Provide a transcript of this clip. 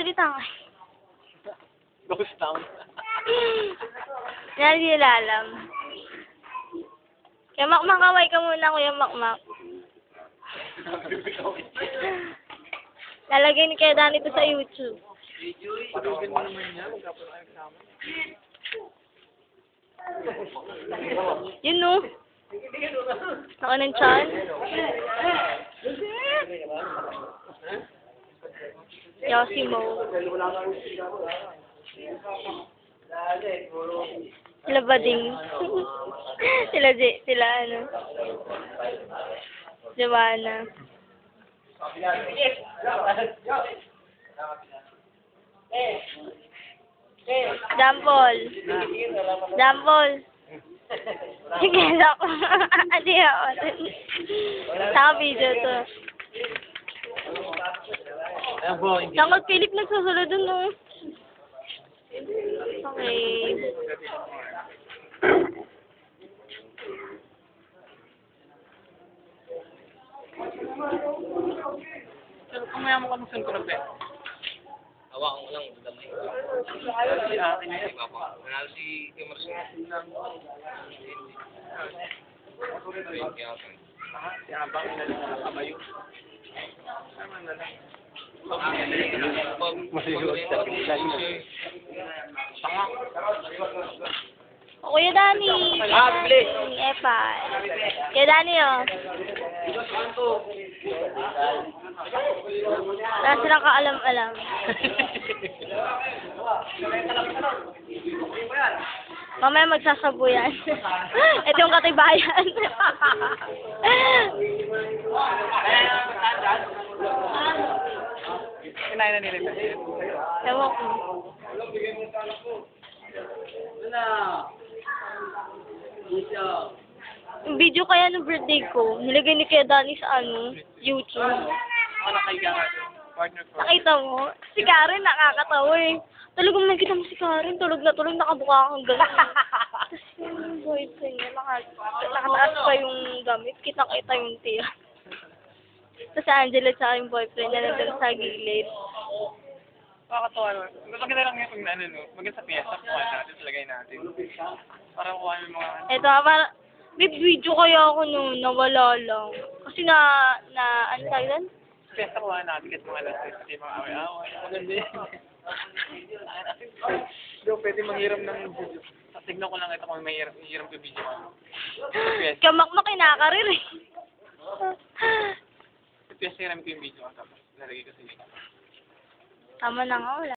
magsalita ka. Ghost town. Yan, hindi nila alam. Kaya Makmak, kaway ka muna, Kuya Makmak. Lalagay ni Kuya Dan ito sa YouTube. Patugin mo naman niya. Magkapos tayo kasama. Yun, no? Ako ng chan. Yosimo. Sila Bading. sila ano. Joanna. Jampol. Jampol. Sige, ako. Adi ako. Saka video to. Ayan po, hindi. Tangkot Philip nagsusunod dun, no? Okay. Pero kumaya mo ka nung saan ko na pwede. Hawakan ko lang, damay. Si akin na yan. Manalo si Emerson. Si Abang na lang kabayo. Tama na lang. Masihot sa pagkain. Tanga. Kuya Dani. bibili. Epa. Kuya Dani, oh. Wala silang kaalam-alam. Mamaya magsasabu yan. Ito yung katibayan. Kinain na nila ito. Ewan ko. Yung video kaya ng birthday ko, nilagay ni Kuya Dani sa YouTube. Ako nakaiga nga doon. Partner ko. Nakita mo? Si Karen nakakatawa eh. Talagang nakita mo si Karen, tulog na tulog, nakabuka kang gano'n. Tapos yung boyfriend niya, nakataas pa yung gamit, kita-kita yung tiya. Tapos si Angela sa yung boyfriend na nandun sa gilid. Nakakatawa naman. Maganda lang yung pag no? Maganda sa piyesa, kuha natin, talagay natin. Para kuha yung mga Eto, may video kaya ako noon, nawala lang. Kasi ano tayo doon? piyesa kuha natin kasi mga lastis, kasi mga away-away. Maganda yun. Hindi, pwede manghiram ng video. Tignan ko lang ito kung may hiram ko video ko. Kamakmak kinakarir eh. Piyesa hiram ko yung video ko tapos nalagay ko sa link. Tama na nga, wala.